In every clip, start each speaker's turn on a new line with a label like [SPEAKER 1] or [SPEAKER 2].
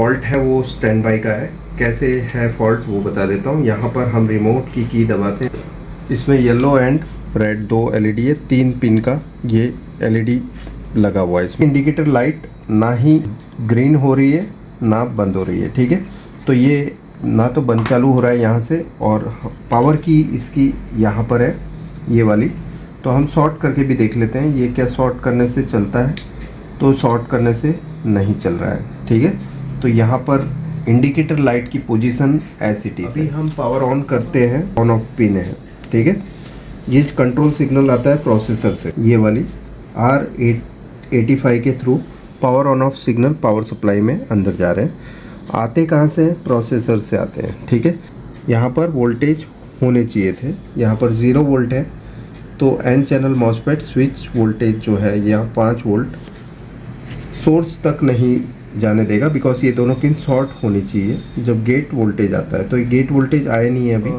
[SPEAKER 1] Fault है वो stand by का है। कैसे है फॉल्ट वो बता देता हूँ। यहाँ पर हम रिमोट की दबाते हैं, इसमें येलो एंड रेड दो एलईडी है, 3 पिन का ये एलईडी लगा हुआ है। इसमें इंडिकेटर लाइट ना ही ग्रीन हो रही है ना बंद हो रही है, ठीक है। तो ये ना तो बंद चालू हो रहा है यहाँ से, और पावर की इसकी यहाँ पर है ये वाली। तो हम शॉर्ट करके भी देख लेते हैं ये क्या शॉर्ट करने से चलता है, तो शॉर्ट करने से नहीं चल रहा है, ठीक है। तो यहाँ पर इंडिकेटर लाइट की पोजीशन एज इट इज। अभी हम पावर ऑन करते हैं, ऑन ऑफ पिन है, ठीक है। ये कंट्रोल सिग्नल आता है प्रोसेसर से, ये वाली R85 के through power on off signal power supply में अंदर जा रहे हैं। आते कहाँ से हैं? प्रोसेसर से आते हैं, ठीक है। यहाँ पर वोल्टेज होने चाहिए थे, यहाँ पर 0 वोल्ट है। तो N channel MOSFET switch voltage जो है यहाँ 5 वोल्ट सोर्स तक नहीं जाने देगा, बिकॉज ये दोनों पिन शॉर्ट होनी चाहिए जब गेट वोल्टेज आता है। तो ये गेट वोल्टेज आया नहीं है अभी।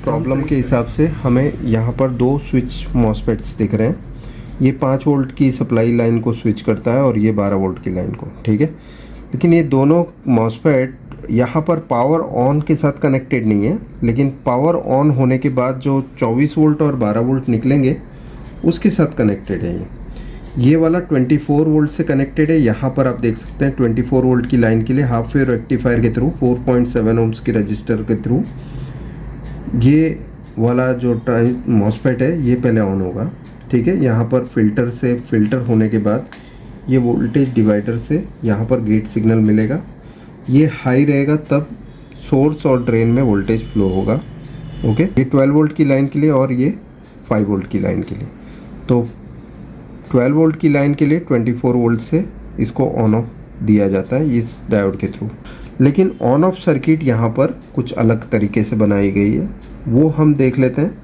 [SPEAKER 1] प्रॉब्लम के हिसाब से हमें यहाँ पर 2 स्विच मॉसफेट्स दिख रहे हैं। ये 5 वोल्ट की सप्लाई लाइन को स्विच करता है और ये 12 वोल्ट की लाइन को, ठीक है। लेकिन ये दोनों मॉसफेट यहाँ पर पावर ऑन के साथ कनेक्टेड नहीं है, लेकिन पावर ऑन होने के बाद जो 24 वोल्ट और 12 वोल्ट निकलेंगे उसके साथ कनेक्टेड है। ये वाला 24 वोल्ट से कनेक्टेड है। यहाँ पर आप देख सकते हैं 24 वोल्ट की लाइन के लिए हाफ वेव रेक्टिफायर के थ्रू 4.7 ओम्स की रजिस्टर के थ्रू ये वाला जो मॉसफेट है ये पहले ऑन होगा, ठीक है। यहाँ पर फिल्टर से फिल्टर होने के बाद ये वोल्टेज डिवाइडर से यहाँ पर गेट सिग्नल मिलेगा। ये हाई रहेगा तब सोर्स और ड्रेन में वोल्टेज फ्लो होगा, ओके। ये 12 वोल्ट की लाइन के लिए और ये 5 वोल्ट की लाइन के लिए। तो 12 वोल्ट की लाइन के लिए 24 वोल्ट से इसको ऑन ऑफ दिया जाता है इस डायोड के थ्रू। लेकिन ऑन ऑफ सर्किट यहाँ पर कुछ अलग तरीके से बनाई गई है, वो हम देख लेते हैं।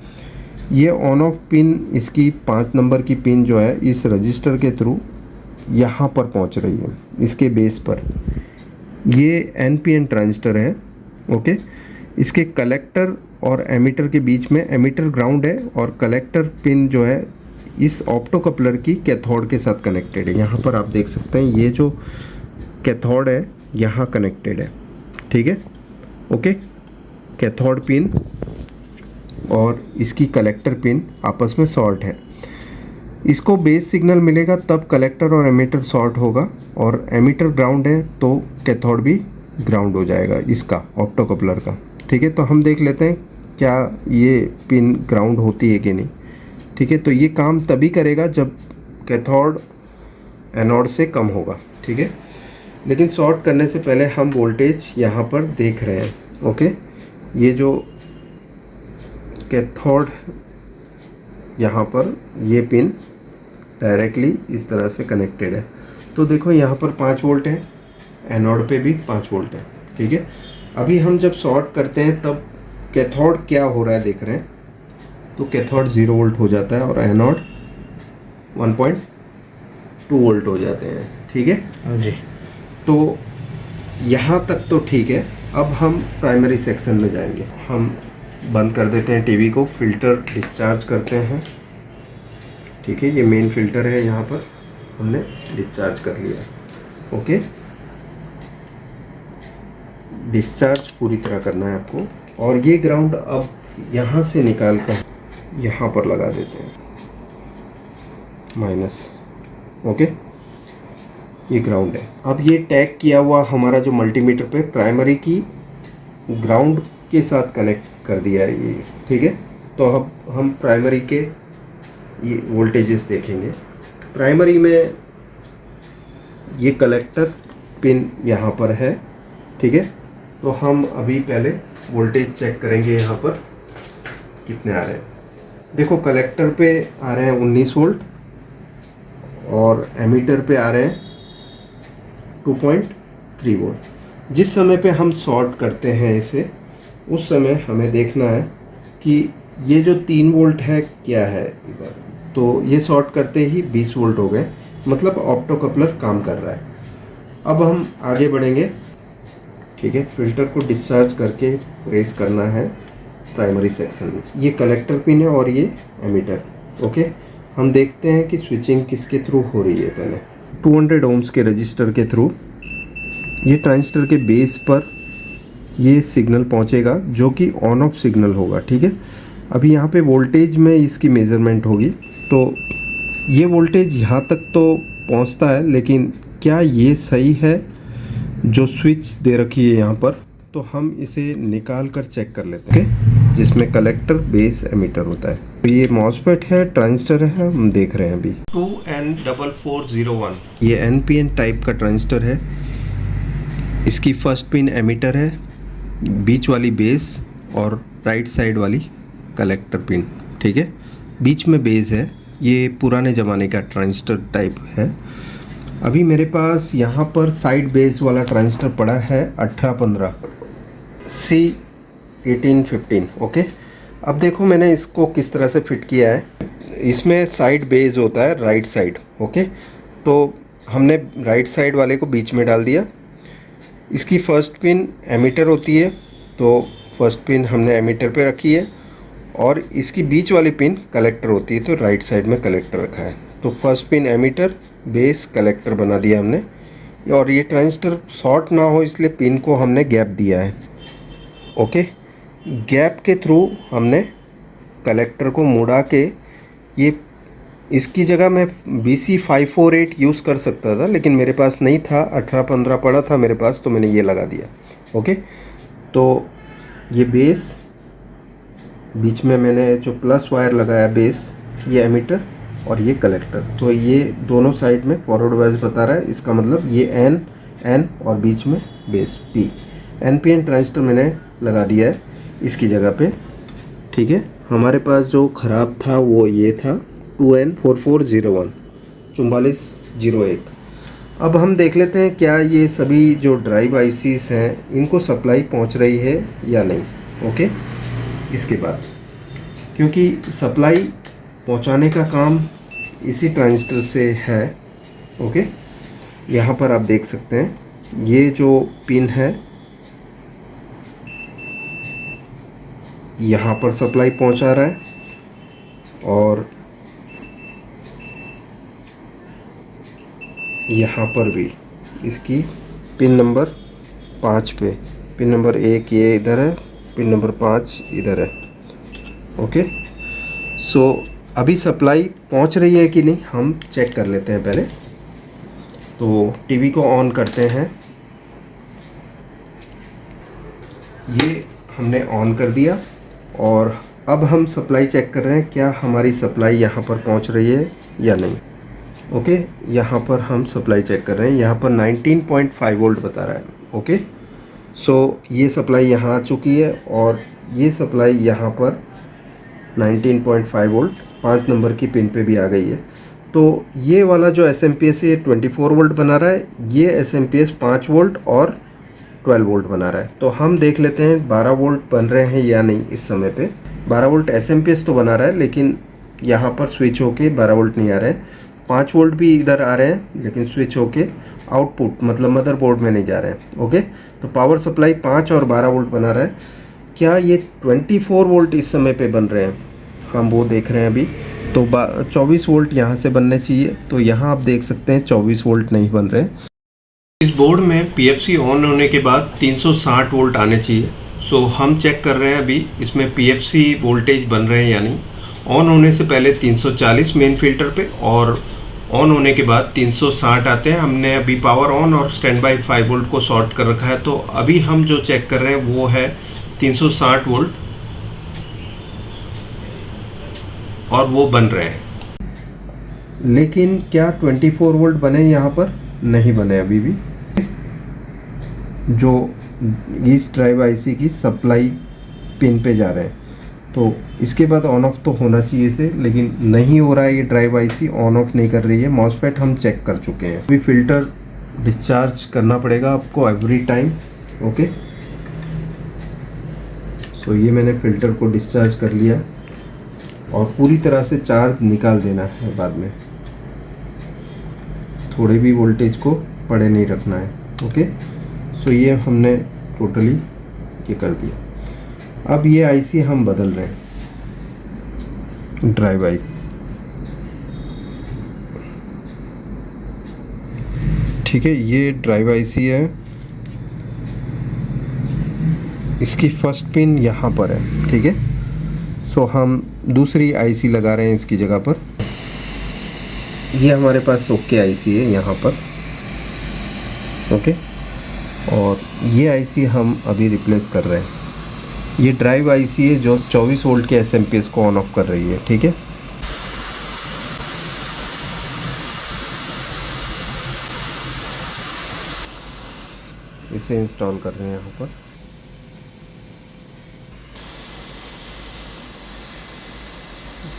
[SPEAKER 1] ये ऑन ऑफ पिन इसकी 5 नंबर की पिन जो है इस रजिस्टर के थ्रू यहाँ पर पहुँच रही है, इसके बेस पर। ये NPN ट्रांजिस्टर है, ओके। इसके कलेक्टर और एमीटर के बीच में एमीटर ग्राउंड है और कलेक्टर पिन जो है इस ऑप्टो कपलर की कैथोड के साथ कनेक्टेड है। यहाँ पर आप देख सकते हैं ये जो कैथोड है यहाँ कनेक्टेड है, ठीक है, ओके। कैथोड पिन और इसकी कलेक्टर पिन आपस में शॉर्ट है। इसको बेस सिग्नल मिलेगा तब कलेक्टर और एमीटर शॉर्ट होगा, और एमीटर ग्राउंड है तो कैथोड भी ग्राउंड हो जाएगा इसका ऑप्टो कपलर का, ठीक है। तो हम देख लेते हैं क्या ये पिन ग्राउंड होती है कि नहीं, ठीक है। तो ये काम तभी करेगा जब कैथोड एनोड से कम होगा, ठीक है। लेकिन शॉर्ट करने से पहले हम वोल्टेज यहाँ पर देख रहे हैं, ओके। ये जो कैथोड यहाँ पर ये पिन डायरेक्टली इस तरह से कनेक्टेड है। तो देखो यहाँ पर 5 वोल्ट है, एनोड पे भी 5 वोल्ट है, ठीक है। अभी हम जब शॉर्ट करते हैं तब कैथोड क्या हो रहा है देख रहे हैं। तो कैथोड 0 वोल्ट हो जाता है और एनोड 1.2 वोल्ट हो जाते हैं, ठीक है।
[SPEAKER 2] हाँ जी।
[SPEAKER 1] तो यहाँ तक तो ठीक है। अब हम प्राइमरी सेक्शन में जाएंगे। हम बंद कर देते हैं टीवी को, फिल्टर डिस्चार्ज करते हैं, ठीक है। ये मेन फिल्टर है, यहाँ पर हमने डिस्चार्ज कर लिया, ओके। डिस्चार्ज पूरी तरह करना है आपको। और ये ग्राउंड अब यहाँ से निकाल कर यहाँ पर लगा देते हैं माइनस, ओके। ये ग्राउंड है। अब ये टैग किया हुआ हमारा जो मल्टीमीटर पे प्राइमरी की ग्राउंड के साथ कनेक्ट कर दिया है ये, ठीक है। तो अब हम प्राइमरी के ये वोल्टेजेस देखेंगे। प्राइमरी में ये कलेक्टर पिन यहाँ पर है, ठीक है। तो हम अभी पहले वोल्टेज चेक करेंगे यहाँ पर कितने आ रहे हैं। देखो कलेक्टर पे आ रहे हैं 19 वोल्ट और एमीटर पे आ रहे हैं 2.3 वोल्ट। जिस समय पे हम शॉर्ट करते हैं इसे, उस समय हमें देखना है कि ये जो 3 वोल्ट है क्या है इधर। तो ये शॉर्ट करते ही 20 वोल्ट हो गए, मतलब ऑप्टो कपलर काम कर रहा है। अब हम आगे बढ़ेंगे, ठीक है। फिल्टर को डिस्चार्ज करके रेस करना है प्राइमरी सेक्शन में। ये कलेक्टर पिन है और ये एमीटर, ओके। हम देखते हैं कि स्विचिंग किसके थ्रू हो रही है। पहले 200 ओम्स के रजिस्टर के थ्रू ये ट्रांजिस्टर के बेस पर ये सिग्नल पहुंचेगा जो कि ऑन ऑफ सिग्नल होगा, ठीक है। अभी यहाँ पे वोल्टेज में इसकी मेज़रमेंट होगी, तो ये वोल्टेज यहाँ तक तो पहुँचता है, लेकिन क्या ये सही है जो स्विच दे रखी है यहाँ पर, तो हम इसे निकाल कर चेक कर लेते हैं, जिसमें कलेक्टर बेस एमीटर होता है। तो ये मॉसफेट है, ट्रांजिस्टर है, हम देख रहे हैं अभी 2N4401, ये NPN टाइप का ट्रांजिस्टर है। इसकी फर्स्ट पिन एमीटर है, बीच वाली बेस और राइट साइड वाली कलेक्टर पिन, ठीक है। बीच में बेस है, ये पुराने ज़माने का ट्रांजिस्टर टाइप है। अभी मेरे पास यहाँ पर साइड बेस वाला ट्रांजिस्टर पड़ा है 1815 C1815, ओके। अब देखो मैंने इसको किस तरह से फिट किया है। इसमें साइड बेस होता है राइट साइड, ओके। तो हमने राइट साइड वाले को बीच में डाल दिया। इसकी फर्स्ट पिन एमीटर होती है, तो फर्स्ट पिन हमने एमीटर पे रखी है, और इसकी बीच वाली पिन कलेक्टर होती है, तो राइट साइड में कलेक्टर रखा है। तो first pin emitter, base, collector बना दिया हमने। और ये ट्रांजिस्टर शॉर्ट ना हो इसलिए पिन को हमने गैप दिया है, ओके। गैप के थ्रू हमने कलेक्टर को मुड़ा के, ये इसकी जगह मैं BC548 यूज़ कर सकता था, लेकिन मेरे पास नहीं था, 1815 पड़ा था मेरे पास, तो मैंने ये लगा दिया, ओके। तो ये बेस, बीच में मैंने जो प्लस वायर लगाया बेस, ये एमीटर और ये कलेक्टर, तो ये दोनों साइड में फॉरवर्ड वाइज बता रहा है। इसका मतलब ये N और बीच में बेस P। NPN ट्रांजिस्टर मैंने लगा दिया है इसकी जगह पे, ठीक है। हमारे पास जो ख़राब था वो ये था 2N4401 4401। अब हम देख लेते हैं क्या ये सभी जो ड्राइव ICs हैं इनको सप्लाई पहुंच रही है या नहीं, ओके। इसके बाद क्योंकि सप्लाई पहुंचाने का काम इसी ट्रांजिस्टर से है, ओके। यहाँ पर आप देख सकते हैं ये जो पिन है यहाँ पर सप्लाई पहुंचा रहा है, और यहाँ पर भी इसकी पिन नंबर 5 पे, पिन नंबर 1 ये इधर है, पिन नंबर 5 इधर है, ओके। सो अभी सप्लाई पहुंच रही है कि नहीं हम चेक कर लेते हैं पहले। तो टीवी को ऑन करते हैं, ये हमने ऑन कर दिया, और अब हम सप्लाई चेक कर रहे हैं क्या हमारी सप्लाई यहाँ पर पहुँच रही है या नहीं, ओके। यहाँ पर हम सप्लाई चेक कर रहे हैं, यहाँ पर 19.5 वोल्ट बता रहा है, ओके। सो ये सप्लाई यहाँ आ चुकी है, और ये सप्लाई यहाँ पर 19.5 वोल्ट 5 नंबर की पिन पे भी आ गई है। तो ये वाला जो SMPS है 24 वोल्ट बना रहा है, ये SMPS 5 वोल्ट और 12 वोल्ट बना रहा है। तो हम देख लेते हैं 12 वोल्ट बन रहे हैं या नहीं। इस समय पे 12 वोल्ट SMPS तो बना रहा है, लेकिन यहाँ पर स्विच होके 12 वोल्ट नहीं आ रहे हैं। 5 वोल्ट भी इधर आ रहे हैं, लेकिन स्विच होके आउटपुट मतलब मदरबोर्ड में नहीं जा रहे हैं, ओके। तो पावर सप्लाई 5 और 12 वोल्ट बना रहा है। क्या ये 24 वोल्ट इस समय पे बन रहे हैं, हम वो देख रहे हैं अभी। तो 24 वोल्ट यहाँ से बनने चाहिए, तो यहाँ आप देख सकते हैं 24 वोल्ट नहीं बन रहे हैं। इस बोर्ड में PFC ऑन होने के बाद 360 वोल्ट आने चाहिए। सो हम चेक कर रहे हैं अभी इसमें PFC वोल्टेज बन रहे हैं या नहीं। ऑन होने से पहले 340 मेन फिल्टर पे, और ऑन होने के बाद 360 आते हैं। हमने अभी पावर ऑन और स्टैंड बाई 5 वोल्ट को शॉर्ट कर रखा है, तो अभी हम जो चेक कर रहे हैं वो है 360 वोल्ट, और वो बन रहे हैं। लेकिन क्या 24 वोल्ट बने यहाँ पर? नहीं बने अभी भी। जो इस ड्राइव IC की सप्लाई पिन पे जा रहे हैं, तो इसके बाद ऑन ऑफ तो होना चाहिए इसे, लेकिन नहीं हो रहा है। ये ड्राइव IC ऑन ऑफ नहीं कर रही है। मॉसफेट हम चेक कर चुके हैं। अभी फिल्टर डिस्चार्ज करना पड़ेगा आपको एवरी टाइम, ओके। तो ये मैंने फ़िल्टर को डिस्चार्ज कर लिया, और पूरी तरह से चार्ज निकाल देना है बाद में। थोड़े भी वोल्टेज को पड़े नहीं रखना है, ओके। सो ये हमने टोटली ये कर दिया। अब ये IC हम बदल रहे हैं, ड्राइव IC। ठीक है, ये ड्राइव IC है, इसकी फर्स्ट पिन यहाँ पर है, ठीक है। सो हम दूसरी आईसी लगा रहे हैं इसकी जगह पर। ये हमारे पास ओके आईसी है यहाँ पर, ओके। और ये आईसी हम अभी रिप्लेस कर रहे हैं। ये ड्राइव आईसी है जो 24 वोल्ट के एसएमपीएस को ऑन ऑफ कर रही है, ठीक है। इसे इंस्टॉल कर रहे हैं यहाँ पर।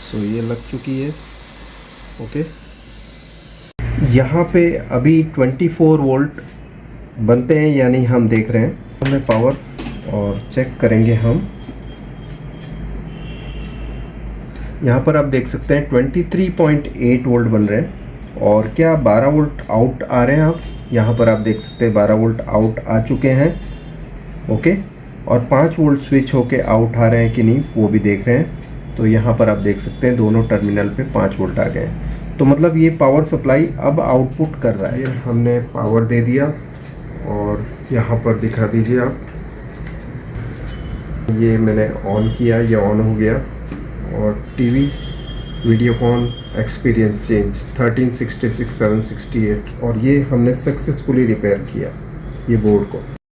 [SPEAKER 1] सो ये लग चुकी है, ओके। यहाँ पे अभी 24 वोल्ट बनते हैं, यानी हम देख रहे हैं हमें पावर, और चेक करेंगे हम। यहाँ पर आप देख सकते हैं 23.8 वोल्ट बन रहे हैं। और क्या 12 वोल्ट आउट आ रहे हैं? आप यहाँ पर आप देख सकते हैं 12 वोल्ट आउट आ चुके हैं, ओके। और 5 वोल्ट स्विच होके आउट आ रहे हैं कि नहीं वो भी देख रहे हैं। तो यहाँ पर आप देख सकते हैं दोनों टर्मिनल पे 5 वोल्ट आ गए हैं। तो मतलब ये पावर सप्लाई अब आउटपुट कर रहा है। हमने पावर दे दिया और यहाँ पर दिखा दीजिए आप, ये मैंने ऑन किया, ये ऑन हो गया। और टीवी वीडियोकॉन एक्सपीरियंस चेंज 1366 768, और ये हमने सक्सेसफुली रिपेयर किया ये बोर्ड को।